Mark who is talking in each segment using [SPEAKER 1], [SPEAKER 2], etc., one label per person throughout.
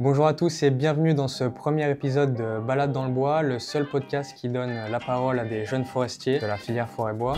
[SPEAKER 1] Bonjour à tous et bienvenue dans ce premier épisode de Balade dans le bois, le seul podcast qui donne la parole à des jeunes forestiers de la filière forêt-bois.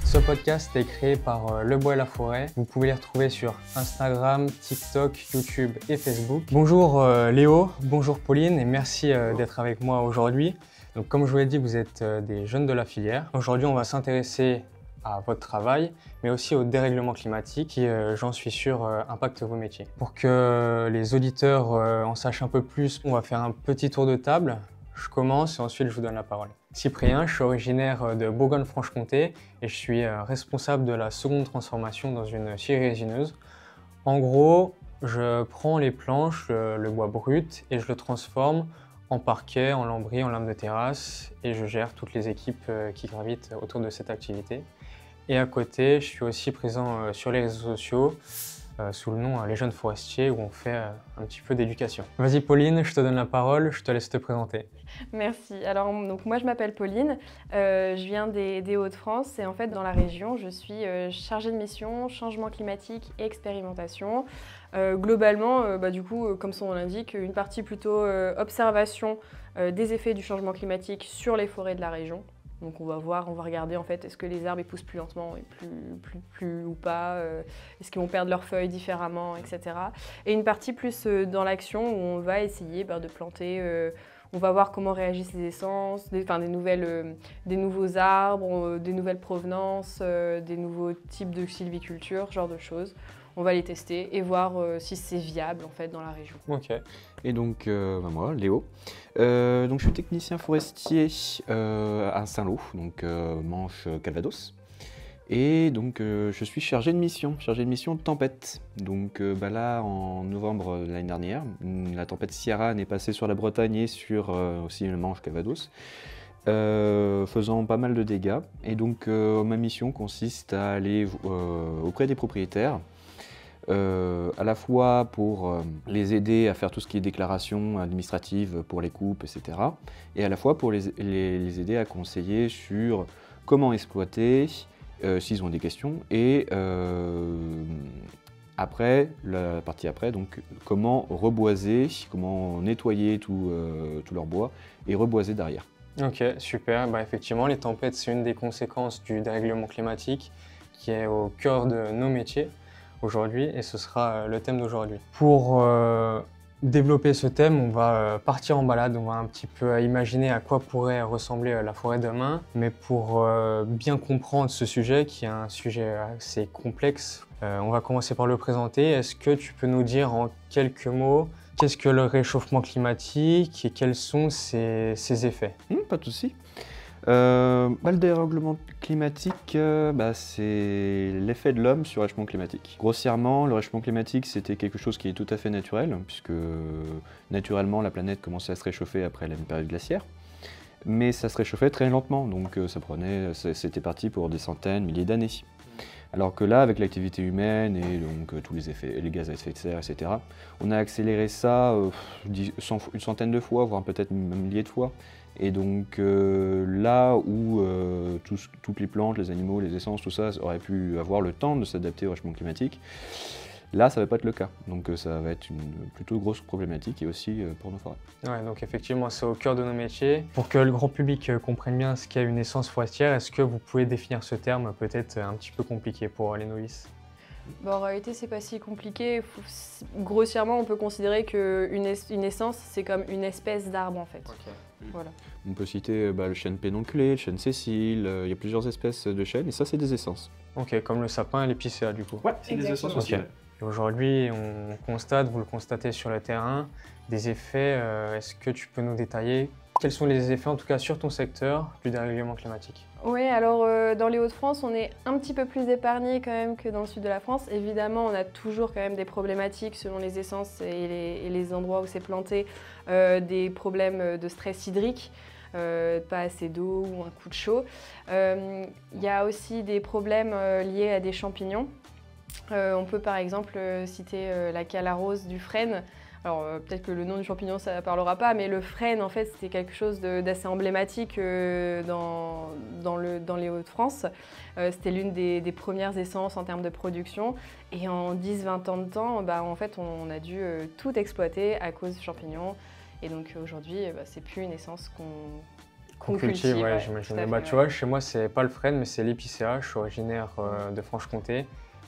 [SPEAKER 1] Ce podcast est créé par Le Bois et la Forêt. Vous pouvez les retrouver sur Instagram, TikTok, YouTube et Facebook. Bonjour Léo, bonjour Pauline et merci d'être avec moi aujourd'hui. Donc, comme je vous l'ai dit, vous êtes des jeunes de la filière. Aujourd'hui, on va s'intéresser à votre travail, mais aussi au dérèglement climatique qui, j'en suis sûr, impacte vos métiers. Pour que les auditeurs en sachent un peu plus, on va faire un petit tour de table. Je commence et ensuite je vous donne la parole. Cyprien, je suis originaire de Bourgogne-Franche-Comté et je suis responsable de la seconde transformation dans une scierie résineuse. En gros, je prends les planches, le bois brut et je le transforme en parquet, en lambris, en lame de terrasse et je gère toutes les équipes qui gravitent autour de cette activité. Et à côté, je suis aussi présent sur les réseaux sociaux sous le nom Les Jeunes Forestiers où on fait un petit peu d'éducation. Vas-y Pauline, je te donne la parole, je te laisse te présenter.
[SPEAKER 2] Merci. Alors donc moi je m'appelle Pauline, je viens des Hauts-de-France et en fait dans la région je suis chargée de mission, changement climatique et expérimentation. Globalement, du coup, comme son nom l'indique, une partie plutôt observation des effets du changement climatique sur les forêts de la région. Donc on va regarder en fait, est-ce que les arbres ils poussent plus lentement et plus ou pas, est-ce qu'ils vont perdre leurs feuilles différemment, etc. Et une partie plus dans l'action où on va essayer de planter, on va voir comment réagissent les essences, des nouveaux arbres, des nouvelles provenances, des nouveaux types de sylviculture, ce genre de choses. On va les tester et voir si c'est viable en fait dans la région.
[SPEAKER 1] Ok.
[SPEAKER 3] Et donc moi, Léo, donc je suis technicien forestier à Saint-Lô, donc Manche Calvados. Et donc je suis chargé de mission de tempête. Donc là en novembre de l'année dernière, la tempête Ciaran est passée sur la Bretagne et sur aussi le Manche Calvados. Faisant pas mal de dégâts. Et donc ma mission consiste à aller auprès des propriétaires, à la fois pour les aider à faire tout ce qui est déclaration administrative pour les coupes, etc. Et à la fois pour les aider à conseiller sur comment exploiter, s'ils ont des questions, et après, la partie après, donc comment reboiser, comment nettoyer tout leur bois et reboiser derrière.
[SPEAKER 1] Ok, super. Effectivement, les tempêtes, c'est une des conséquences du dérèglement climatique qui est au cœur de nos métiers aujourd'hui et ce sera le thème d'aujourd'hui. Pour développer ce thème, on va partir en balade, on va un petit peu imaginer à quoi pourrait ressembler la forêt demain, mais pour bien comprendre ce sujet, qui est un sujet assez complexe, on va commencer par le présenter. Est-ce que tu peux nous dire en quelques mots qu'est-ce que le réchauffement climatique et quels sont ses effets?
[SPEAKER 3] Pas de souci. Le dérèglement climatique, c'est l'effet de l'homme sur le réchauffement climatique. Grossièrement, le réchauffement climatique, c'était quelque chose qui est tout à fait naturel, puisque naturellement, la planète commençait à se réchauffer après la période glaciaire. Mais ça se réchauffait très lentement, donc c'était parti pour des centaines, milliers d'années. Alors que là, avec l'activité humaine et donc tous les effets, les gaz à effet de serre, etc., on a accéléré ça une centaine de fois, voire peut-être même milliers de fois. Et donc là où toutes les plantes, les animaux, les essences, tout ça auraient pu avoir le temps de s'adapter au réchauffement climatique, là ça ne va pas être le cas. Donc ça va être une plutôt grosse problématique et aussi pour nos forêts.
[SPEAKER 1] Ouais, donc effectivement c'est au cœur de nos métiers. Pour que le grand public comprenne bien ce qu'est une essence forestière, est-ce que vous pouvez définir ce terme peut-être un petit peu compliqué pour les novices?
[SPEAKER 2] En réalité, c'est pas si compliqué. Grossièrement, on peut considérer qu'une essence, c'est comme une espèce d'arbre en fait.
[SPEAKER 1] Okay.
[SPEAKER 2] Voilà.
[SPEAKER 3] On peut citer le chêne pédonculé, le chêne sésile, il y a plusieurs espèces de chênes et ça c'est des essences.
[SPEAKER 1] Ok, comme le sapin et l'épicéa du coup.
[SPEAKER 3] Ouais, c'est des essences aussi.
[SPEAKER 1] Okay. Et aujourd'hui, on constate, vous le constatez sur le terrain, des effets. Est-ce que tu peux nous détailler quels sont les effets, en tout cas sur ton secteur, du dérèglement climatique?
[SPEAKER 2] Oui, alors dans les Hauts-de-France, on est un petit peu plus épargné quand même que dans le sud de la France. Évidemment, on a toujours quand même des problématiques selon les essences et les endroits où c'est planté, des problèmes de stress hydrique, pas assez d'eau ou un coup de chaud. Il y a aussi des problèmes liés à des champignons. On peut par exemple citer la cale à rose du frêne. Alors peut-être que le nom du champignon ça ne parlera pas, mais le frêne en fait c'était quelque chose d'assez emblématique dans les Hauts-de-France. C'était l'une des premières essences en termes de production et en 10-20 ans de temps, en fait on a dû tout exploiter à cause du champignon et donc aujourd'hui c'est plus une essence qu'on cultive.
[SPEAKER 1] Ouais,
[SPEAKER 2] Ouais,
[SPEAKER 1] j'imagine.
[SPEAKER 2] tout à fait,
[SPEAKER 1] Tu vois, chez moi c'est pas le frêne mais c'est l'épicéa, je suis originaire de Franche-Comté.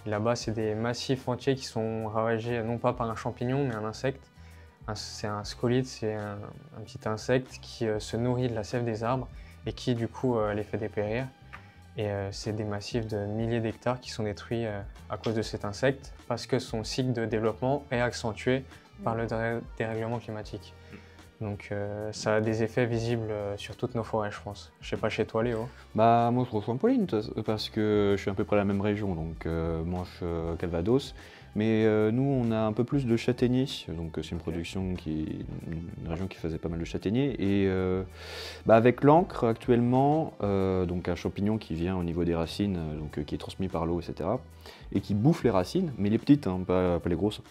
[SPEAKER 1] Là-bas, c'est des massifs entiers qui sont ravagés non pas par un champignon, mais un insecte. C'est un scolide, c'est un petit insecte qui se nourrit de la sève des arbres et qui, du coup, les fait dépérir. Et c'est des massifs de milliers d'hectares qui sont détruits à cause de cet insecte parce que son cycle de développement est accentué par le dérèglement climatique. Donc ça a des effets visibles sur toutes nos forêts, je pense. Je sais pas chez toi, Léo.
[SPEAKER 3] Bah, moi, je rejoins Pauline parce que je suis à peu près la même région, donc Manche, Calvados. Mais nous, on a un peu plus de châtaigniers, donc c'est une région qui faisait pas mal de châtaigniers. Et avec l'encre actuellement, donc un champignon qui vient au niveau des racines, qui est transmis par l'eau, etc. Et qui bouffe les racines, mais les petites, hein, pas les grosses.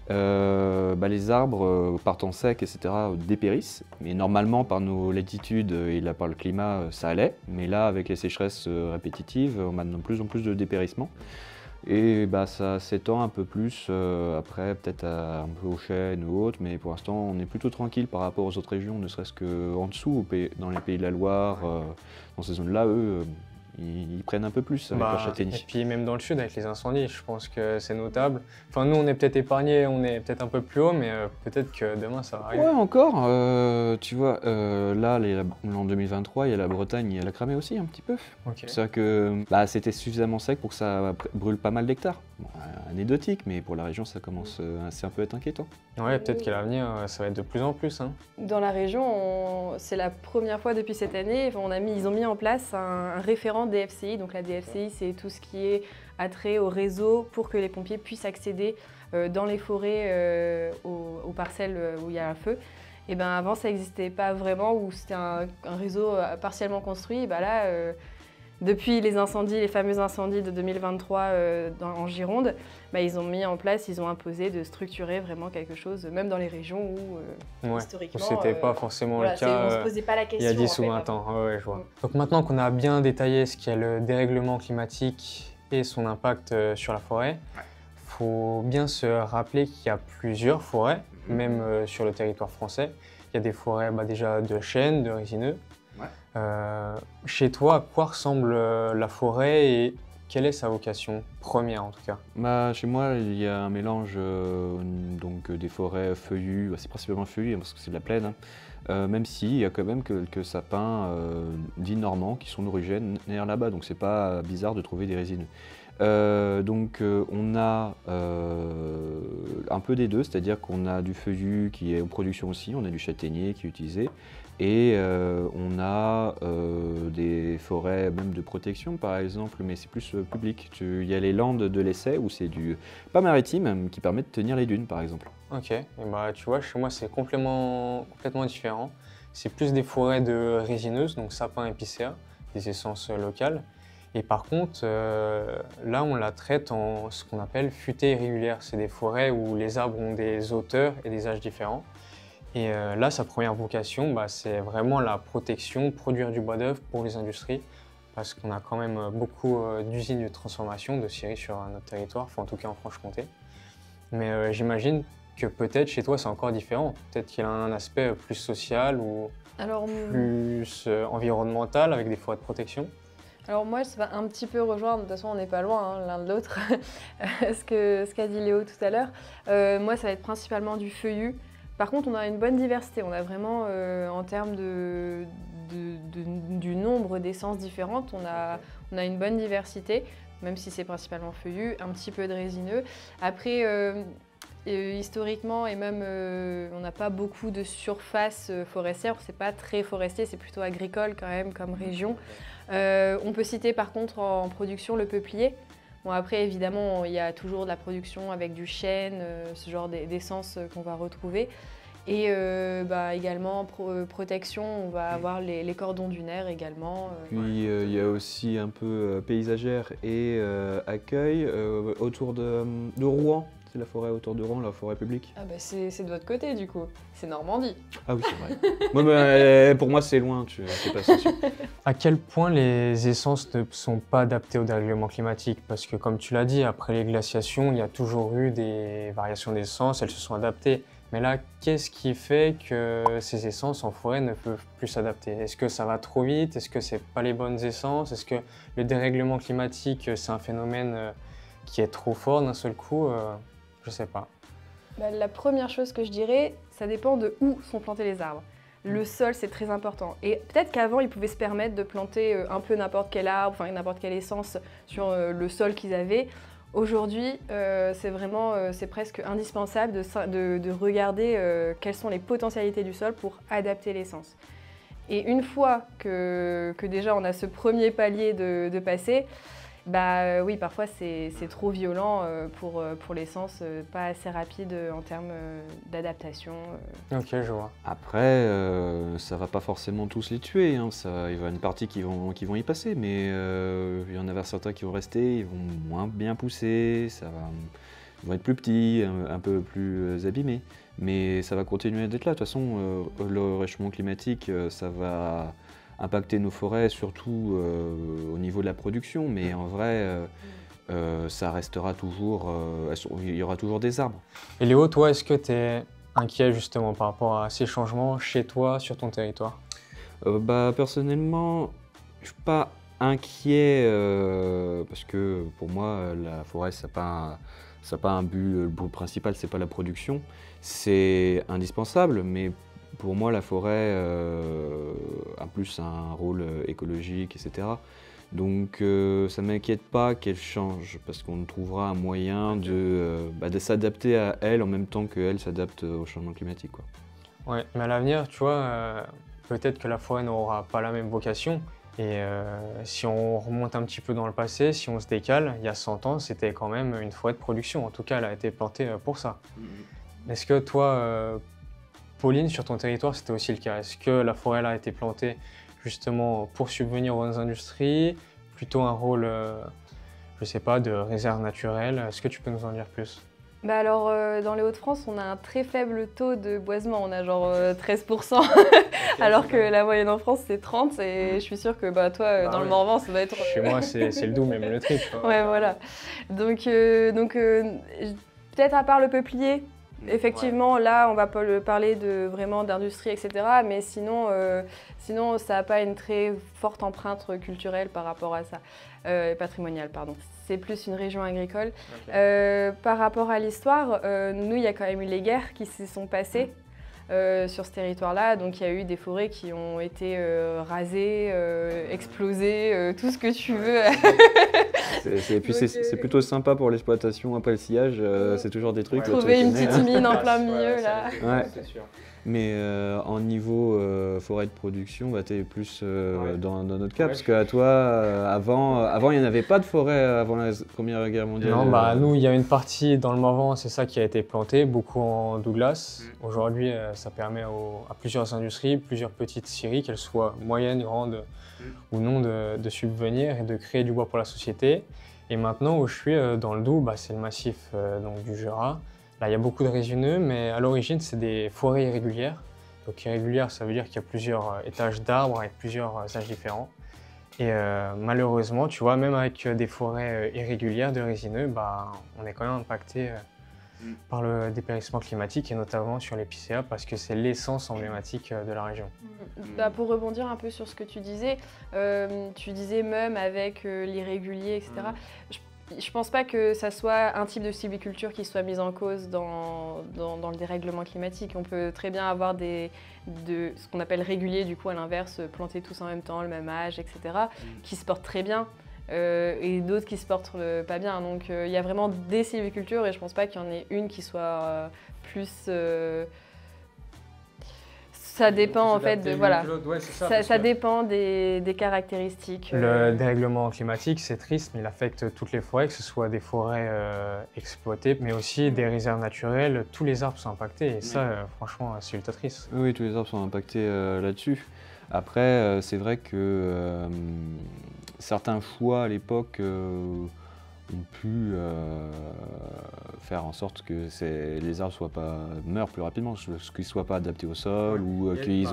[SPEAKER 3] Les arbres partant secs, etc. dépérissent. Mais normalement, par nos latitudes et là, par le climat, ça allait. Mais là, avec les sécheresses répétitives, on a de plus en plus de dépérissement. Et ça s'étend un peu plus après, peut-être un peu aux chênes ou autres, mais pour l'instant, on est plutôt tranquille par rapport aux autres régions, ne serait-ce qu'en dessous, dans les pays de la Loire, dans ces zones-là, eux, ils prennent un peu plus avec leur châtaignier.
[SPEAKER 1] Et puis même dans le sud avec les incendies, je pense que c'est notable. Enfin nous on est peut-être épargnés, on est peut-être un peu plus haut, mais peut-être que demain ça va arriver.
[SPEAKER 3] Ouais encore, tu vois, là en 2023 il y a la Bretagne, elle a cramé aussi un petit peu.
[SPEAKER 1] Okay.
[SPEAKER 3] C'est-à-dire que c'était suffisamment sec pour que ça brûle pas mal d'hectares. Bon, anecdotique, mais pour la région ça commence c'est un peu à être inquiétant.
[SPEAKER 1] Ouais, peut-être qu'à l'avenir ça va être de plus en plus. Hein.
[SPEAKER 2] Dans la région, c'est la première fois depuis cette année, ils ont mis en place un référent DFCI. Donc la DFCI, c'est tout ce qui est attrait au réseau pour que les pompiers puissent accéder dans les forêts aux parcelles où il y a un feu. Et avant, ça n'existait pas vraiment, où c'était un réseau partiellement construit. Depuis les incendies, les fameux incendies de 2023 en Gironde, ils ont mis en place, ils ont imposé de structurer vraiment quelque chose, même dans les régions où historiquement...
[SPEAKER 1] C'était pas forcément le cas
[SPEAKER 2] on se posait pas la question,
[SPEAKER 1] il y a 10 ou 20 ans. Ouais, je vois. Donc maintenant qu'on a bien détaillé ce qu'est le dérèglement climatique et son impact sur la forêt, il faut bien se rappeler qu'il y a plusieurs forêts, même sur le territoire français. Il y a des forêts déjà de chênes, de résineux. Chez toi, à quoi ressemble la forêt et quelle est sa vocation première en tout cas?
[SPEAKER 3] Chez moi, il y a un mélange des forêts feuillues, c'est principalement feuillu parce que c'est de la plaine, hein. Même s'il y a quand même quelques sapins dits normands qui sont originaires là-bas, donc c'est pas bizarre de trouver des résineux. On a un peu des deux, c'est-à-dire qu'on a du feuillu qui est en production aussi, on a du châtaignier qui est utilisé, et on a des forêts même de protection par exemple, mais c'est plus public. Il y a les landes de l'Essai où c'est du pas maritime qui permet de tenir les dunes par exemple.
[SPEAKER 1] Ok, et tu vois, chez moi c'est complètement différent. C'est plus des forêts de résineuses, donc sapins épicéas, des essences locales. Et par contre, là, on la traite en ce qu'on appelle futaies irrégulières. C'est des forêts où les arbres ont des hauteurs et des âges différents. Et là, sa première vocation, c'est vraiment la protection, produire du bois d'œuvre pour les industries, parce qu'on a quand même beaucoup d'usines de transformation de scieries sur notre territoire, en tout cas en Franche-Comté. Mais j'imagine que peut-être chez toi, c'est encore différent. Peut-être qu'il y a un aspect plus social ou plus environnemental avec des forêts de protection.
[SPEAKER 2] Alors moi, ça va un petit peu rejoindre, de toute façon on n'est pas loin l'un de l'autre, ce qu'a dit Léo tout à l'heure. Moi, ça va être principalement du feuillu. Par contre, on a une bonne diversité. On a vraiment, en termes du nombre d'essences différentes, on a une bonne diversité, même si c'est principalement feuillu, un petit peu de résineux. Après, historiquement, et même on n'a pas beaucoup de surface forestière, c'est pas très forestier, c'est plutôt agricole quand même comme région. On peut citer par contre en production le peuplier. Bon, après évidemment il y a toujours de la production avec du chêne, ce genre d'essence qu'on va retrouver. Et également, protection, on va avoir les cordons dunaires également.
[SPEAKER 3] Puis il y a aussi un peu paysagère et accueil autour de Rouen. C'est la forêt autour de Rouen, la forêt publique.
[SPEAKER 2] Ah bah c'est de votre côté du coup, c'est Normandie.
[SPEAKER 3] Ah oui, c'est vrai. Moi, pour moi, c'est loin, c'est pas sûr.
[SPEAKER 1] À quel point les essences ne sont pas adaptées au dérèglement climatique? Parce que comme tu l'as dit, après les glaciations, il y a toujours eu des variations d'essence, elles se sont adaptées. Mais là, qu'est-ce qui fait que ces essences en forêt ne peuvent plus s'adapter? Est-ce que ça va trop vite? Est-ce que c'est pas les bonnes essences? Est-ce que le dérèglement climatique, c'est un phénomène qui est trop fort d'un seul coup? Je sais pas.
[SPEAKER 2] La première chose que je dirais, ça dépend de où sont plantés les arbres. Le sol, c'est très important. Et peut-être qu'avant, ils pouvaient se permettre de planter un peu n'importe quel arbre, enfin n'importe quelle essence sur le sol qu'ils avaient. Aujourd'hui, c'est presque indispensable de regarder quelles sont les potentialités du sol pour adapter l'essence. Et une fois que déjà on a ce premier palier de passer, oui, parfois c'est trop violent pour l'essence, pas assez rapide en termes d'adaptation.
[SPEAKER 1] Ok, je vois.
[SPEAKER 3] Après, ça va pas forcément tous les tuer, hein. Il va y avoir une partie qui vont y passer, mais il y en a certains qui vont rester, ils vont moins bien pousser, ils vont être plus petits, un peu plus abîmés. Mais ça va continuer d'être là. De toute façon, le réchauffement climatique, ça va impacter nos forêts, surtout au niveau de la production, mais en vrai, ça restera toujours, il y aura toujours des arbres.
[SPEAKER 1] Et Léo, toi, est-ce que tu es inquiet justement par rapport à ces changements chez toi, sur ton territoire?
[SPEAKER 3] Personnellement, je suis pas inquiet parce que pour moi, la forêt, ça n'a pas un but. Le but principal, c'est pas la production. C'est indispensable, mais pour moi, la forêt a plus un rôle écologique, etc. Donc ça ne m'inquiète pas qu'elle change, parce qu'on trouvera un moyen de s'adapter à elle en même temps qu'elle s'adapte au changement climatique, quoi.
[SPEAKER 1] Ouais, mais à l'avenir, tu vois, peut-être que la forêt n'aura pas la même vocation. Et si on remonte un petit peu dans le passé, si on se décale, il y a 100 ans, c'était quand même une forêt de production. En tout cas, elle a été plantée pour ça. Est-ce que toi, Pauline, sur ton territoire, c'était aussi le cas? Est-ce que la forêt elle a été plantée justement pour subvenir aux industries, plutôt un rôle, je sais pas, de réserve naturelle? Est-ce que tu peux nous en dire plus?
[SPEAKER 2] Dans les Hauts-de-France, on a un très faible taux de boisement, on a genre 13%, alors que la moyenne en France c'est 30%, et je suis sûre que toi, dans le Morvan, ça doit être...
[SPEAKER 1] Chez moi, c'est le double, même le triple.
[SPEAKER 2] Ouais, voilà. Donc peut-être à part le peuplier, effectivement, là, on va pas parler vraiment d'industrie, etc. Mais sinon, ça n'a pas une très forte empreinte culturelle par rapport à ça, patrimoniale, pardon. C'est plus une région agricole. Okay. Par rapport à l'histoire, nous, il y a quand même eu les guerres qui se sont passées sur ce territoire-là. Donc, il y a eu des forêts qui ont été rasées, explosées, tout ce que tu veux.
[SPEAKER 3] Et puis c'est plutôt sympa pour l'exploitation après le sillage, c'est toujours des trucs.
[SPEAKER 2] Trouver une petite mine en plein milieu, là.
[SPEAKER 3] Ouais. C'est sûr. Mais en niveau forêt de production, tu es plus dans notre cas, parce qu'à toi, avant il n'y en avait pas de forêt avant la Première Guerre mondiale.
[SPEAKER 1] Non, nous, il y a une partie dans le Morvan, c'est ça qui a été planté, beaucoup en Douglas. Aujourd'hui, ça permet à plusieurs industries, plusieurs petites scieries, qu'elles soient moyennes, grandes ou non, de subvenir et de créer du bois pour la société. Et maintenant, où je suis dans le Doubs, c'est le massif donc, du Jura. Là, il y a beaucoup de résineux, mais à l'origine, c'est des forêts irrégulières. Donc irrégulière, ça veut dire qu'il y a plusieurs étages d'arbres avec plusieurs âges différents. Et malheureusement, tu vois, même avec des forêts irrégulières de résineux, on est quand même impacté par le dépérissement climatique et notamment sur l'épicéa parce que c'est l'essence emblématique de la région.
[SPEAKER 2] Pour rebondir un peu sur ce que tu disais même avec l'irrégulier, etc. Je pense pas que ça soit un type de sylviculture qui soit mise en cause dans le dérèglement climatique. On peut très bien avoir ce qu'on appelle régulier, du coup à l'inverse, planter tous en même temps, le même âge, etc., qui se portent très bien, et d'autres qui se portent pas bien. Donc il y a vraiment des sylvicultures et je pense pas qu'il y en ait une qui soit plus Ça dépend en fait de voilà.
[SPEAKER 1] Ouais, c'est ça,
[SPEAKER 2] Ça dépend des caractéristiques.
[SPEAKER 1] Le dérèglement climatique, c'est triste, mais il affecte toutes les forêts, que ce soit des forêts exploitées, mais aussi des réserves naturelles. Tous les arbres sont impactés et ça, franchement, c'est ultra triste.
[SPEAKER 3] Oui, tous les arbres sont impactés là-dessus. Après, c'est vrai que certains choix à l'époque ont pu faire en sorte que les arbres meurent plus rapidement, qu'ils ne soient pas adaptés au sol ou qu'ils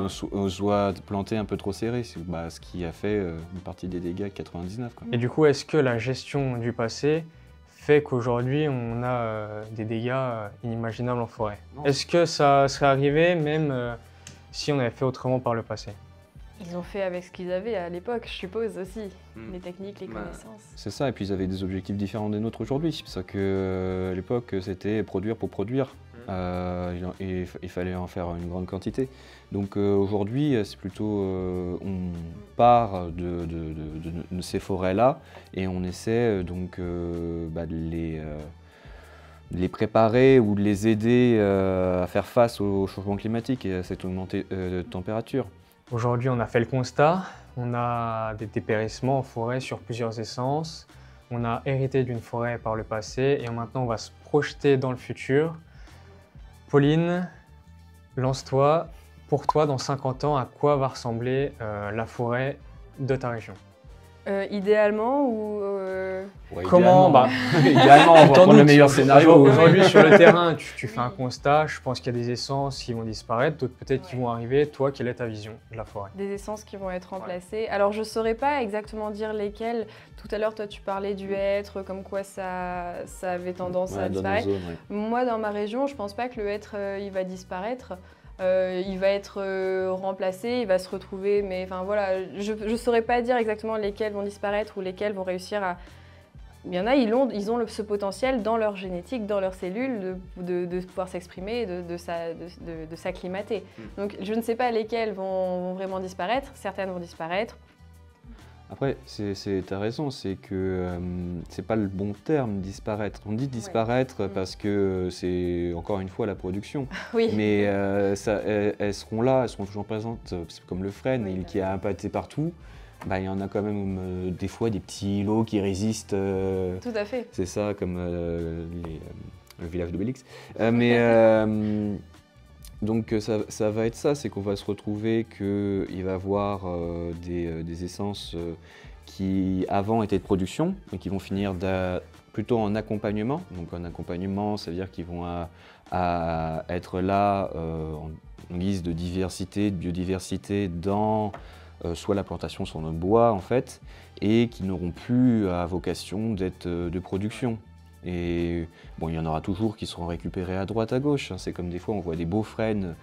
[SPEAKER 3] soient plantés un peu trop serrés, ce qui a fait une partie des dégâts 99. Quoi.
[SPEAKER 1] Et du coup, est-ce que la gestion du passé fait qu'aujourd'hui on a des dégâts inimaginables en forêt? Est-ce que ça serait arrivé même si on avait fait autrement par le passé?
[SPEAKER 2] Ils ont fait avec ce qu'ils avaient à l'époque, je suppose aussi, les techniques, les connaissances.
[SPEAKER 3] C'est ça, et puis ils avaient des objectifs différents des nôtres aujourd'hui. C'est pour ça qu'à l'époque, c'était produire pour produire. Et il fallait en faire une grande quantité. Donc aujourd'hui, c'est plutôt, on part de ces forêts-là et on essaie donc de les préparer ou de les aider à faire face au changement climatique et à cette augmentée de température.
[SPEAKER 1] Aujourd'hui, on a fait le constat, on a des dépérissements en forêt sur plusieurs essences, on a hérité d'une forêt par le passé et maintenant on va se projeter dans le futur. Pauline, lance-toi. Pour toi, dans 50 ans, à quoi va ressembler la forêt de ta région?
[SPEAKER 2] Idéalement ou
[SPEAKER 1] comment
[SPEAKER 3] idéalement, on va prendre le meilleur scénario.
[SPEAKER 1] Aujourd'hui, sur le terrain, tu fais un constat. Je pense qu'il y a des essences qui vont disparaître, d'autres peut-être qui vont arriver. Toi, quelle est ta vision de la forêt?
[SPEAKER 2] Des essences qui vont être remplacées. Alors, je ne saurais pas exactement dire lesquelles. Tout à l'heure, toi, tu parlais du hêtre, comme quoi ça avait tendance à disparaître. Moi, dans ma région, je ne pense pas que le hêtre, il va disparaître. Il va être remplacé, il va se retrouver, mais enfin voilà, je ne saurais pas dire exactement lesquels vont disparaître ou lesquels vont réussir à... Il y en a, ils ont ce potentiel dans leur génétique, dans leurs cellules, de pouvoir s'exprimer, de s'acclimater. Donc je ne sais pas lesquels vont vraiment disparaître, certaines vont disparaître.
[SPEAKER 3] Après, tu as raison, c'est que c'est pas le bon terme, disparaître. On dit disparaître parce que c'est encore une fois la production.
[SPEAKER 2] Oui.
[SPEAKER 3] Mais elles seront là, elles seront toujours présentes, comme le frêne qui a impacté partout. Il y en a quand même des fois des petits îlots qui résistent.
[SPEAKER 2] Tout à fait.
[SPEAKER 3] C'est ça, comme le village d'Obélix. Donc ça va être ça, c'est qu'on va se retrouver qu'il va y avoir des essences qui avant étaient de production, mais qui vont finir plutôt en accompagnement. Donc en accompagnement, ça veut dire qu'ils vont être là en guise de diversité, de biodiversité dans soit la plantation, soit le bois en fait, et qui n'auront plus à vocation d'être de production. Et bon, il y en aura toujours qui seront récupérés à droite, à gauche. C'est comme des fois, on voit des beaux frênes,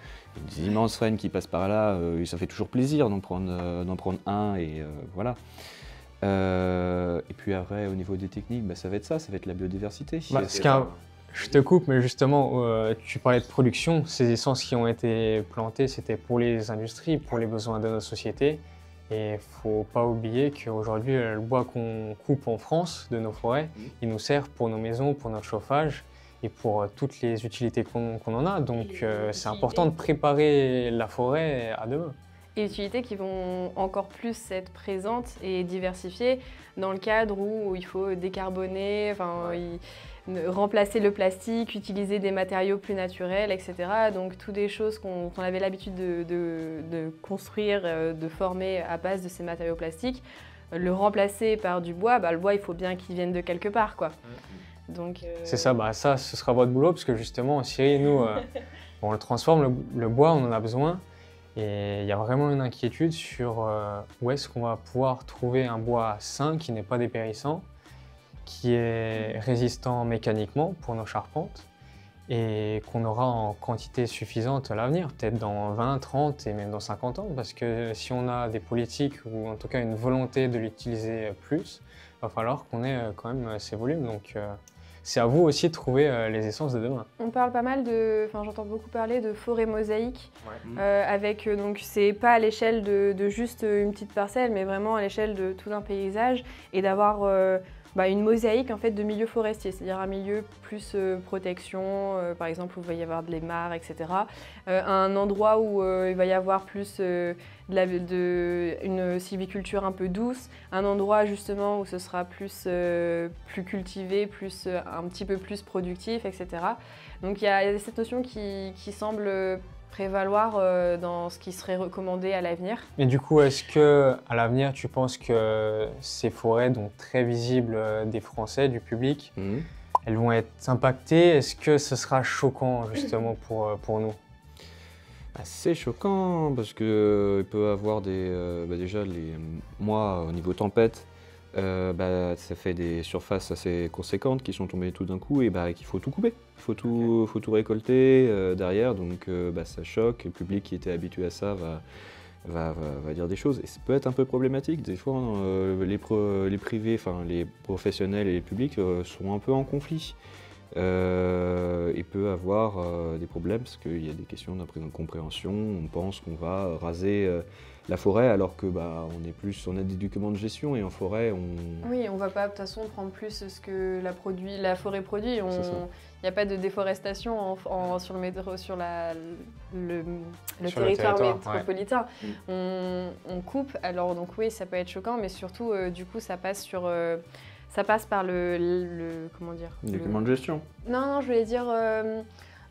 [SPEAKER 3] des immenses frênes qui passent par là. Et ça fait toujours plaisir d'en prendre un. Et voilà. Et puis après, au niveau des techniques, ça va être ça, ça va être la biodiversité.
[SPEAKER 1] Je te coupe, mais justement, tu parlais de production. Ces essences qui ont été plantées, c'était pour les industries, pour les besoins de notre société. Et il ne faut pas oublier qu'aujourd'hui, le bois qu'on coupe en France de nos forêts, il nous sert pour nos maisons, pour notre chauffage et pour toutes les utilités qu'on en a. Donc c'est important de préparer la forêt à demain.
[SPEAKER 2] Et utilités qui vont encore plus être présentes et diversifiées dans le cadre où il faut décarboner, remplacer le plastique, utiliser des matériaux plus naturels, etc. Donc toutes des choses qu'on avait l'habitude de construire, de former à base de ces matériaux plastiques, le remplacer par du bois, le bois il faut bien qu'il vienne de quelque part, quoi. Donc
[SPEAKER 1] c'est ça, ça ce sera votre boulot parce que justement en Syrie, nous, on le transforme, le bois, on en a besoin. Et il y a vraiment une inquiétude sur où est-ce qu'on va pouvoir trouver un bois sain qui n'est pas dépérissant, qui est résistant mécaniquement pour nos charpentes et qu'on aura en quantité suffisante à l'avenir, peut-être dans 20, 30 et même dans 50 ans, parce que si on a des politiques ou en tout cas une volonté de l'utiliser plus, il va falloir qu'on ait quand même ces volumes. Donc c'est à vous aussi de trouver les essences de demain.
[SPEAKER 2] On parle pas mal j'entends beaucoup parler de forêt mosaïque, avec, donc c'est pas à l'échelle de juste une petite parcelle, mais vraiment à l'échelle de tout un paysage, et d'avoir une mosaïque en fait, de milieux forestiers, c'est-à-dire un milieu plus protection, par exemple où il va y avoir des mares, etc. Un endroit où il va y avoir plus une sylviculture un peu douce, un endroit justement où ce sera plus cultivé, un petit peu plus productif, etc. Donc il y a cette notion qui semble prévaloir dans ce qui serait recommandé à l'avenir.
[SPEAKER 1] Et du coup, est-ce que à l'avenir, tu penses que ces forêts, donc très visibles des Français, du public, elles vont être impactées? Est-ce que ce sera choquant justement pour nous?
[SPEAKER 3] C'est choquant parce que il peut avoir déjà moi au niveau tempête, ça fait des surfaces assez conséquentes qui sont tombées tout d'un coup et qu'il faut tout couper. Il faut tout récolter derrière, donc ça choque. Le public qui était habitué à ça va dire des choses et ça peut être un peu problématique. Des fois, les privés, enfin les professionnels et les publics sont un peu en conflit. Il peut avoir des problèmes parce qu'il y a des questions d'incompréhension. On pense qu'on va raser la forêt alors que on a des documents de gestion et en forêt
[SPEAKER 2] Oui, on va pas de toute façon prendre plus ce que la forêt produit. Il n'y a pas de déforestation sur le territoire métropolitain. Ouais. On coupe, alors donc oui, ça peut être choquant, mais surtout du coup ça passe par comment dire,
[SPEAKER 3] les documents de gestion.
[SPEAKER 2] Non, je voulais dire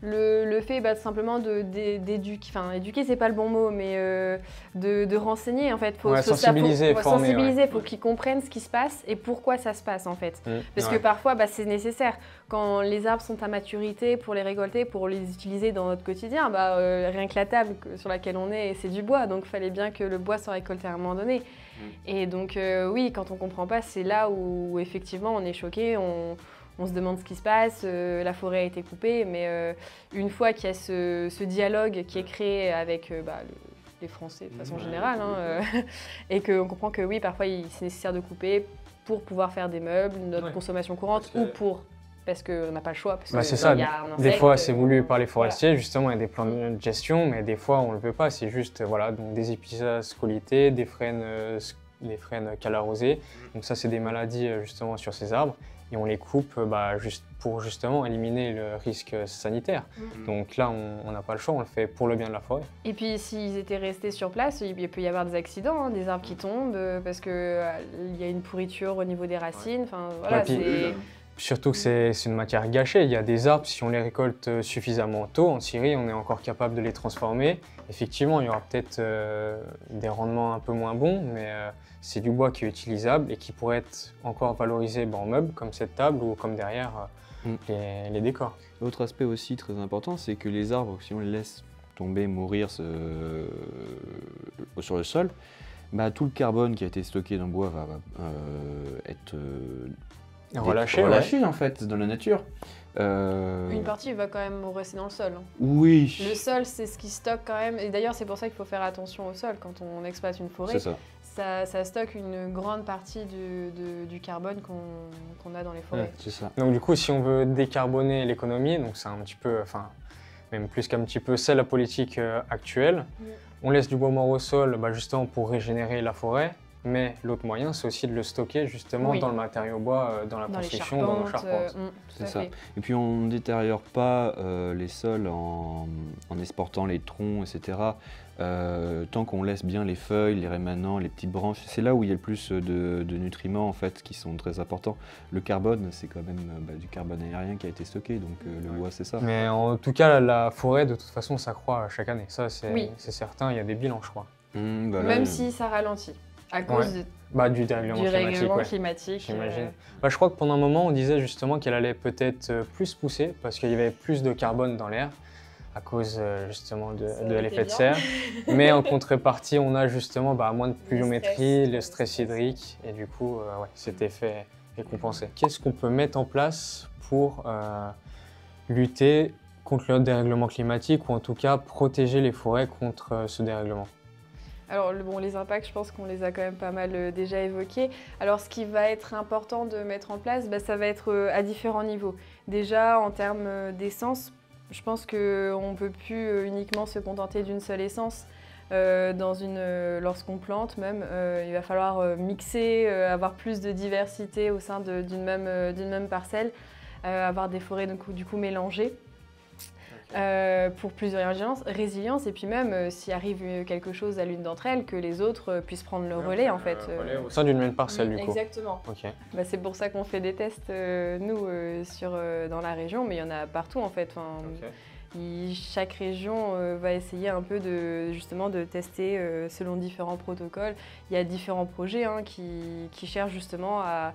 [SPEAKER 2] le fait simplement d'éduquer, éduquer c'est pas le bon mot, mais de renseigner en fait.
[SPEAKER 1] Sensibiliser, former.
[SPEAKER 2] Il faut qu'ils comprennent ce qui se passe et pourquoi ça se passe en fait. Parce que parfois c'est nécessaire. Quand les arbres sont à maturité, pour les récolter, pour les utiliser dans notre quotidien, rien que la table sur laquelle on est, c'est du bois, donc il fallait bien que le bois soit récolté à un moment donné. Et donc oui, quand on comprend pas, c'est là où effectivement on est choqué, on se demande ce qui se passe, la forêt a été coupée, mais une fois qu'il y a ce dialogue qui est créé avec les Français de façon générale, et qu'on comprend que oui, parfois c'est nécessaire de couper pour pouvoir faire des meubles, notre consommation courante, ou parce qu'on n'a pas le choix.
[SPEAKER 1] C'est ça, des fois c'est voulu par les forestiers, justement il y a des plans de gestion, mais des fois on ne le veut pas, c'est juste donc des épicéas scolytés, des frênes calarosées, donc ça c'est des maladies justement sur ces arbres, et on les coupe juste pour justement éliminer le risque sanitaire. Donc là on n'a pas le choix, on le fait pour le bien de la forêt.
[SPEAKER 2] Et puis s'ils étaient restés sur place, il peut y avoir des accidents, des arbres qui tombent, parce qu'il y a une pourriture au niveau des racines,
[SPEAKER 1] surtout que c'est une matière gâchée. Il y a des arbres, si on les récolte suffisamment tôt, en Syrie, on est encore capable de les transformer. Effectivement, il y aura peut-être des rendements un peu moins bons, mais c'est du bois qui est utilisable et qui pourrait être encore valorisé en meubles, comme cette table ou comme derrière les décors.
[SPEAKER 3] L'autre aspect aussi très important, c'est que les arbres, si on les laisse tomber, mourir sur le sol, tout le carbone qui a été stocké dans le bois va être relâché en fait dans la nature.
[SPEAKER 2] Une partie va quand même rester dans le sol.
[SPEAKER 3] Oui.
[SPEAKER 2] Le sol, c'est ce qui stocke quand même. Et d'ailleurs, c'est pour ça qu'il faut faire attention au sol quand on exploite une forêt.
[SPEAKER 3] C'est ça.
[SPEAKER 2] Ça stocke une grande partie du carbone qu'on a dans les forêts.
[SPEAKER 3] C'est ça.
[SPEAKER 1] Donc du coup, si on veut décarboner l'économie, donc c'est un petit peu, même plus qu'un petit peu, c'est la politique actuelle. On laisse du bois mort au sol justement pour régénérer la forêt. Mais l'autre moyen, c'est aussi de le stocker justement dans le matériau bois, dans la construction, dans nos charpentes.
[SPEAKER 3] C'est ça. Et puis on ne détériore pas les sols en exportant les troncs, etc. Tant qu'on laisse bien les feuilles, les rémanents, les petites branches, c'est là où il y a le plus de nutriments en fait qui sont très importants. Le carbone, c'est quand même du carbone aérien qui a été stocké, donc le bois c'est ça.
[SPEAKER 1] Mais en tout cas, la forêt de toute façon s'accroît chaque année. Ça c'est certain, il y a des bilans je crois.
[SPEAKER 2] Même si ça ralentit. À cause
[SPEAKER 1] du dérèglement
[SPEAKER 2] climatique.
[SPEAKER 1] J'imagine. Je crois que pendant un moment, on disait justement qu'elle allait peut-être plus pousser parce qu'il y avait plus de carbone dans l'air à cause justement de l'effet de serre. Mais en contrepartie, on a justement moins de pluviométrie, le stress hydrique et du coup, cet effet est compensé. Qu'est-ce qu'on peut mettre en place pour lutter contre le dérèglement climatique ou en tout cas protéger les forêts contre ce dérèglement ?
[SPEAKER 2] Alors les impacts, je pense qu'on les a quand même pas mal déjà évoqués. Alors ce qui va être important de mettre en place, ça va être à différents niveaux. Déjà en termes d'essence, je pense qu'on ne peut plus uniquement se contenter d'une seule essence. Lorsqu'on plante même, il va falloir mixer, avoir plus de diversité au sein d'une même parcelle, avoir des forêts du coup mélangées. Pour plus de résilience et puis même s'il arrive quelque chose à l'une d'entre elles, que les autres puissent prendre le relais en fait.
[SPEAKER 1] Relais au sein d'une même parcelle du coup.
[SPEAKER 2] Exactement.
[SPEAKER 1] Okay.
[SPEAKER 2] Bah, c'est pour ça qu'on fait des tests dans la région, mais il y en a partout en fait. Chaque région va essayer un peu justement de tester selon différents protocoles. Il y a différents projets qui cherchent justement à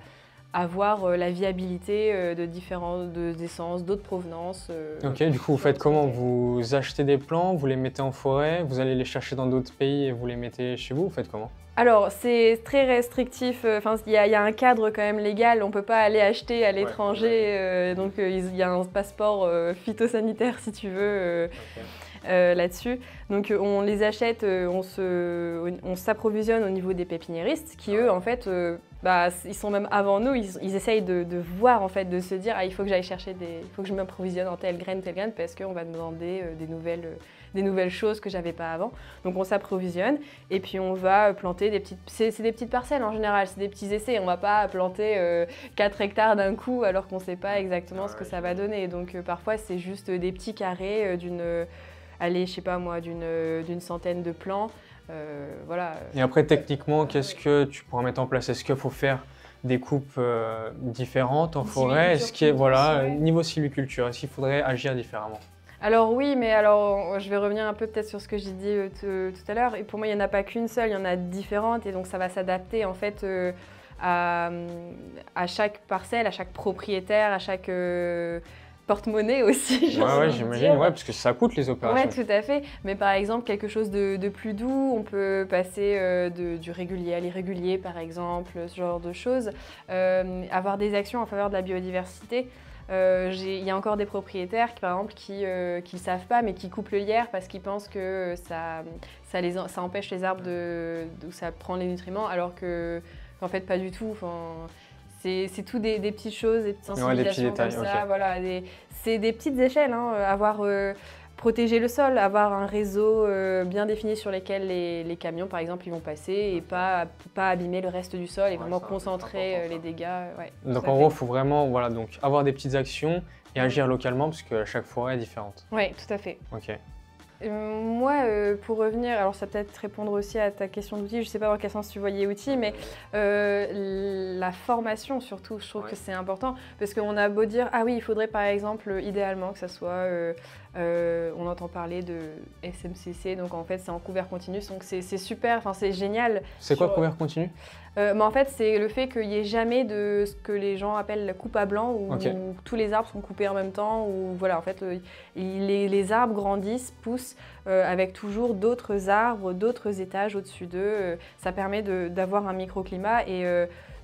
[SPEAKER 2] avoir la viabilité d'essences, d'autres provenances.
[SPEAKER 1] Ok, du coup, vous faites comment? Vous achetez des plants, vous les mettez en forêt, vous allez les chercher dans d'autres pays et vous les mettez chez vous? Vous faites comment?
[SPEAKER 2] Alors, c'est très restrictif. Il y a un cadre quand même légal. On ne peut pas aller acheter à l'étranger. Donc, il y a un passeport phytosanitaire, si tu veux, là-dessus. Donc, on les achète, on s'approvisionne au niveau des pépiniéristes qui, eux, en fait, ils sont même avant nous. Ils essayent de voir, en fait, de se dire « il faut que j'aille chercher il faut que je m'approvisionne en telle graine, parce qu'on va me demander des nouvelles choses que j'avais pas avant. » Donc on s'approvisionne et puis on va planter c'est des petites parcelles en général, c'est des petits essais. On va pas planter 4 hectares d'un coup alors qu'on sait pas exactement ce que ça va donner. Donc parfois c'est juste des petits carrés d'une centaine de plants. Voilà.
[SPEAKER 1] Et après techniquement, qu'est-ce que tu pourras mettre en place? Est-ce qu'il faut faire des coupes différentes en forêt? Est-ce qu'il niveau sylviculture, est-ce qu'il faudrait agir différemment?
[SPEAKER 2] Alors oui, mais alors je vais revenir un peu peut-être sur ce que j'ai dit tout à l'heure. Et pour moi, il n'y en a pas qu'une seule, il y en a différentes. Et donc ça va s'adapter en fait à chaque parcelle, à chaque propriétaire, à chaque porte-monnaie aussi.
[SPEAKER 1] Ouais, j'imagine, parce que ça coûte les opérations.
[SPEAKER 2] Oui, tout à fait. Mais par exemple, quelque chose de plus doux, on peut passer du régulier à l'irrégulier, par exemple, ce genre de choses. Avoir des actions en faveur de la biodiversité. Il y a encore des propriétaires par exemple qui ne savent pas mais qui coupent le lierre parce qu'ils pensent que ça empêche les arbres où ça prend les nutriments alors qu'en fait pas du tout. Enfin, c'est tout des petites choses, des petites sensibilisations
[SPEAKER 1] des petits détails,
[SPEAKER 2] comme ça. Voilà, c'est des petites échelles, protéger le sol, avoir un réseau bien défini sur lequel les camions, par exemple, ils vont passer et pas abîmer le reste du sol et vraiment concentrer les dégâts. Ouais,
[SPEAKER 1] donc en gros, il faut vraiment donc, avoir des petites actions et agir localement parce que chaque forêt est différente.
[SPEAKER 2] Oui, tout à fait.
[SPEAKER 1] Ok.
[SPEAKER 2] Moi, pour revenir, alors ça peut-être répondre aussi à ta question d'outils, je ne sais pas dans quel sens tu voyais outils, mais la formation surtout, je trouve que c'est important parce qu'on a beau dire, ah oui, il faudrait par exemple, idéalement que ça soit, on entend parler de SMCC, donc en fait c'est en couvert continu, donc c'est super, enfin c'est génial.
[SPEAKER 1] C'est quoi couvert continu?
[SPEAKER 2] Mais en fait, c'est le fait qu'il n'y ait jamais de ce que les gens appellent la coupe à blanc, où tous les arbres sont coupés en même temps, où voilà, en fait, les arbres grandissent, poussent avec toujours d'autres arbres, d'autres étages au-dessus d'eux. Ça permet d'avoir un microclimat et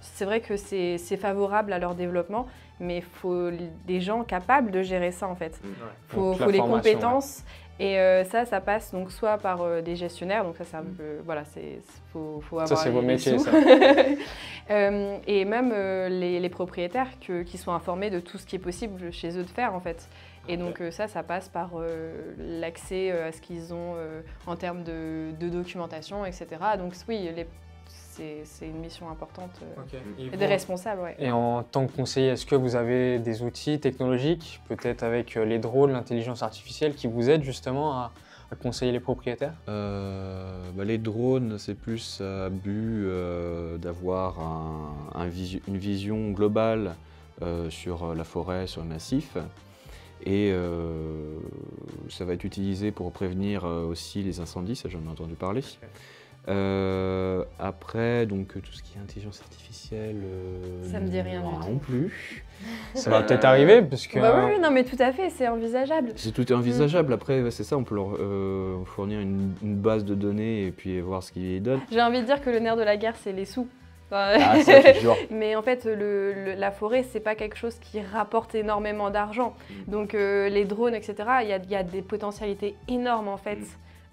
[SPEAKER 2] c'est vrai que c'est favorable à leur développement, mais il faut des gens capables de gérer ça en fait. Il faut les compétences. Et ça passe donc soit par des gestionnaires, donc ça voilà, faut avoir
[SPEAKER 1] ça, c'est vos métiers, ça.
[SPEAKER 2] Et même les propriétaires qui sont informés de tout ce qui est possible chez eux de faire en fait. Et donc ça passe par l'accès à ce qu'ils ont en termes de documentation, etc. Donc oui, c'est une mission importante et des responsables. Ouais.
[SPEAKER 1] Et en tant que conseiller, est-ce que vous avez des outils technologiques, peut-être avec les drones, l'intelligence artificielle, qui vous aident justement à conseiller les propriétaires?
[SPEAKER 3] Les drones, c'est plus à but d'avoir une vision globale sur la forêt, sur le massif. Et ça va être utilisé pour prévenir aussi les incendies, ça j'en ai entendu parler. Après, donc tout ce qui est intelligence artificielle,
[SPEAKER 2] ça me dit rien du tout.
[SPEAKER 3] Non plus.
[SPEAKER 1] Ça va peut-être arriver parce que.
[SPEAKER 2] Oui, non mais tout à fait, c'est envisageable.
[SPEAKER 3] Tout est envisageable. Après, c'est ça, on peut leur fournir une base de données et puis voir ce qu'ils donnent.
[SPEAKER 2] J'ai envie de dire que le nerf de la guerre, c'est les sous.
[SPEAKER 3] Ah, ça, toujours.
[SPEAKER 2] Mais en fait, la forêt, c'est pas quelque chose qui rapporte énormément d'argent. Donc les drones, etc., il y a des potentialités énormes en fait.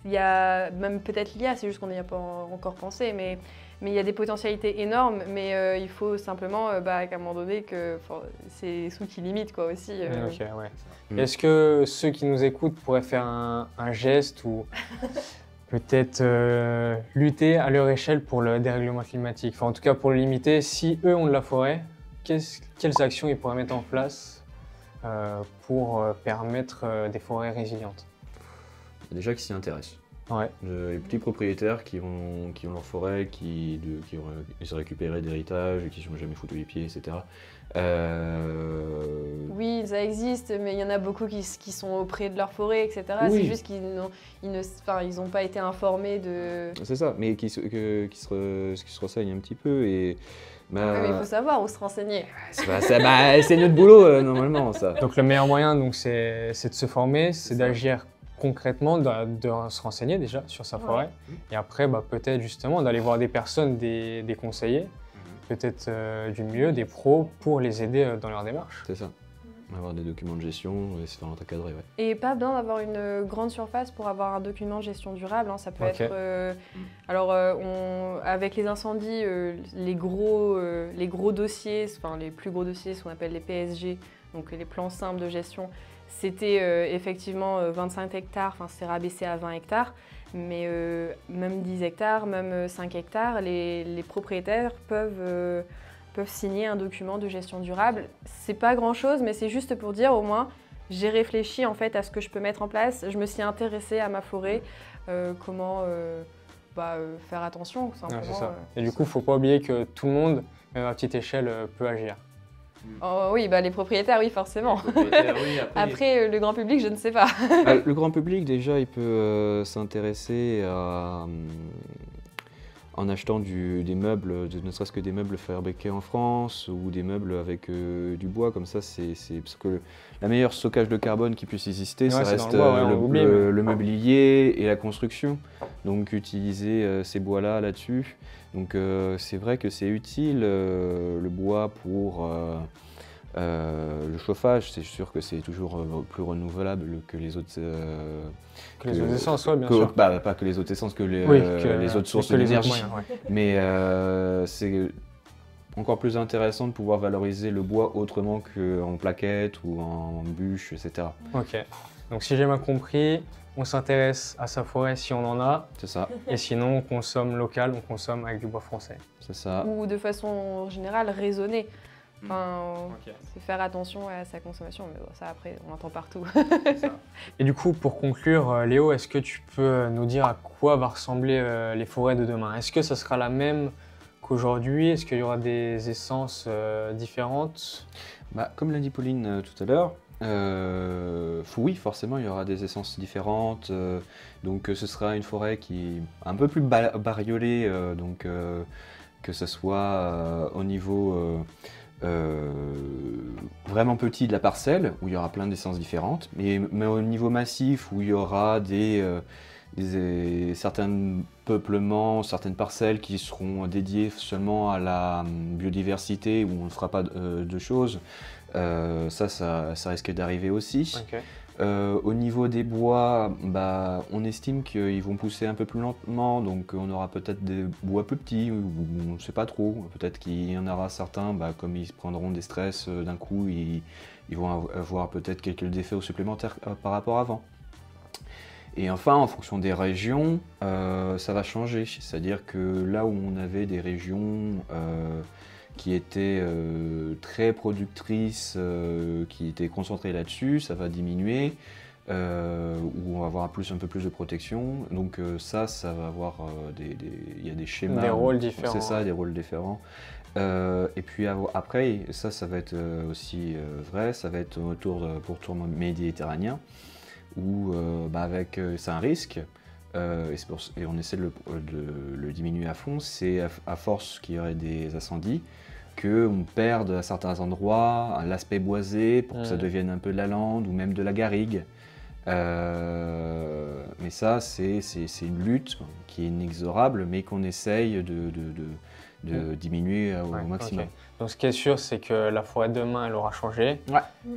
[SPEAKER 2] Il y a même peut-être l'IA, c'est juste qu'on n'y a pas encore pensé, mais il y a des potentialités énormes, mais il faut simplement qu'à un moment donné, que c'est les sous qui limitent quoi aussi.
[SPEAKER 1] Ok, ouais. Est-ce que ceux qui nous écoutent pourraient faire un geste ou peut-être lutter à leur échelle pour le dérèglement climatique. Enfin, en tout cas, pour le limiter, si eux ont de la forêt, quelles actions ils pourraient mettre en place pour permettre des forêts résilientes?
[SPEAKER 3] Déjà qu'ils s'y intéressent.
[SPEAKER 1] Ouais.
[SPEAKER 3] Les petits propriétaires qui ont leur forêt, qui ont récupéré d'héritage, qui ne sont jamais foutus les pieds, etc.
[SPEAKER 2] Oui, ça existe, mais il y en a beaucoup qui sont auprès de leur forêt, etc.
[SPEAKER 3] Oui.
[SPEAKER 2] C'est juste qu'ils n'ont pas été informés de...
[SPEAKER 3] C'est ça, mais qui se renseignent un petit peu. Et, bah,
[SPEAKER 2] Oui, mais il faut savoir où se renseigner.
[SPEAKER 3] c'est notre boulot, normalement, ça.
[SPEAKER 1] Donc le meilleur moyen, donc, c'est de se former, c'est d'agir concrètement, de se renseigner déjà sur sa forêt. Et après, peut-être justement d'aller voir des personnes, des conseillers, peut-être du milieu, des pros, pour les aider dans leur démarche.
[SPEAKER 3] C'est ça. Avoir des documents de gestion et se faire encadrer. Ouais.
[SPEAKER 2] Et pas besoin d'avoir une grande surface pour avoir un document de gestion durable. Ça peut être... avec les incendies, les gros dossiers, enfin les plus gros dossiers, ce qu'on appelle les PSG, donc les plans simples de gestion, c'était effectivement 25 hectares, enfin c'est rabaissé à 20 hectares. Mais même 10 hectares, même 5 hectares, les propriétaires peuvent signer un document de gestion durable. C'est pas grand-chose, mais c'est juste pour dire au moins, j'ai réfléchi en fait à ce que je peux mettre en place. Je me suis intéressée à ma forêt, comment faire attention, simplement.
[SPEAKER 1] C'est ça. Et du coup, il ne faut pas oublier que tout le monde, même à petite échelle, peut agir.
[SPEAKER 2] Oh, oui, les propriétaires, oui, forcément.
[SPEAKER 3] Oui,
[SPEAKER 2] après, le grand public, je ne sais pas.
[SPEAKER 3] Le grand public, déjà, il peut s'intéresser en achetant des meubles, ne serait-ce que des meubles fabriqués en France ou des meubles avec du bois. Comme ça, c'est parce que le meilleur stockage de carbone qui puisse exister, ça reste le mobilier et la construction. Donc, utiliser ces bois-là là-dessus. Donc, c'est vrai que c'est utile, le bois pour... le chauffage, c'est sûr que c'est toujours plus renouvelable que les autres...
[SPEAKER 1] que les autres essences, oui, bien sûr.
[SPEAKER 3] Pas que les autres essences, que les autres sources d'énergie. Mais c'est encore plus intéressant de pouvoir valoriser le bois autrement qu'en plaquettes ou en bûches, etc.
[SPEAKER 1] Ok. Donc si j'ai bien compris, on s'intéresse à sa forêt si on en a.
[SPEAKER 3] C'est ça.
[SPEAKER 1] Et sinon, on consomme local, on consomme avec du bois français.
[SPEAKER 3] C'est ça.
[SPEAKER 2] Ou de façon générale, raisonnée. C'est faire attention à sa consommation, mais ça après on entend partout.
[SPEAKER 1] Et du coup, pour conclure, Léo, est-ce que tu peux nous dire à quoi va ressembler les forêts de demain? Est-ce que ça sera la même qu'aujourd'hui? Est-ce qu'il y aura des essences différentes?
[SPEAKER 3] Comme l'a dit Pauline tout à l'heure, oui, forcément, il y aura des essences différentes. Donc ce sera une forêt qui est un peu plus bariolée, que ce soit au niveau... vraiment petit de la parcelle, où il y aura plein d'essences différentes, mais au niveau massif, où il y aura certains peuplements, certaines parcelles qui seront dédiées seulement à la biodiversité, où on ne fera pas de choses, ça risque d'arriver aussi.
[SPEAKER 1] Okay.
[SPEAKER 3] Au niveau des bois, on estime qu'ils vont pousser un peu plus lentement, donc on aura peut-être des bois plus petits, ou on ne sait pas trop. Peut-être qu'il y en aura certains, comme ils prendront des stress d'un coup, ils vont avoir peut-être quelques défauts supplémentaires par rapport à avant. Et enfin, en fonction des régions, ça va changer. C'est-à-dire que là où on avait des régions qui étaient très productrices, qui étaient concentrées là-dessus, ça va diminuer, où on va avoir un peu plus de protection. Donc ça va avoir il y a des schémas.
[SPEAKER 1] Des rôles différents.
[SPEAKER 3] C'est ça, des rôles différents. Et puis après, ça va être aussi vrai, ça va être pour tour méditerranéen, où c'est un risque. Et on essaie de le diminuer à fond. C'est à force qu'il y aurait des incendies qu'on perde à certains endroits l'aspect boisé pour que ça devienne un peu de la lande ou même de la garrigue. Mais ça, c'est une lutte qui est inexorable, mais qu'on essaye de diminuer au maximum.
[SPEAKER 1] Okay. Donc ce qui est sûr, c'est que la forêt de demain, elle aura changé,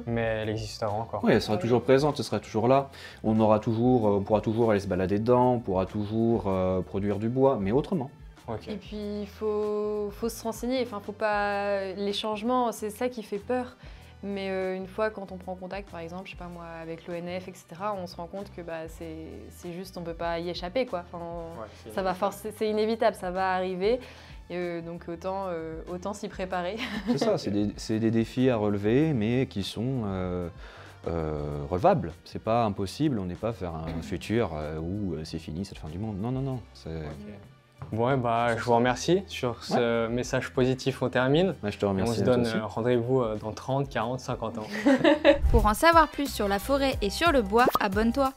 [SPEAKER 1] mais elle existera encore.
[SPEAKER 3] Oui, elle sera toujours présente, elle sera toujours là. On pourra toujours aller se balader dedans, on pourra toujours produire du bois, mais autrement.
[SPEAKER 2] Okay. Et puis il faut se renseigner, faut pas... les changements, c'est ça qui fait peur. Mais une fois quand on prend contact, par exemple, je sais pas moi, avec l'ONF, etc., on se rend compte que c'est juste, on peut pas y échapper, quoi. Enfin, ça va c'est inévitable, ça va arriver. Donc autant s'y préparer.
[SPEAKER 3] C'est ça, c'est des défis à relever, mais qui sont relevables. C'est pas impossible, on n'est pas vers un futur où c'est fini, c'est la fin du monde. Non, non, non.
[SPEAKER 1] Bon, je vous remercie. Sur ce message positif, on termine.
[SPEAKER 3] Je te remercie.
[SPEAKER 1] On se donne rendez-vous dans 30, 40, 50 ans.
[SPEAKER 4] Pour en savoir plus sur la forêt et sur le bois, abonne-toi.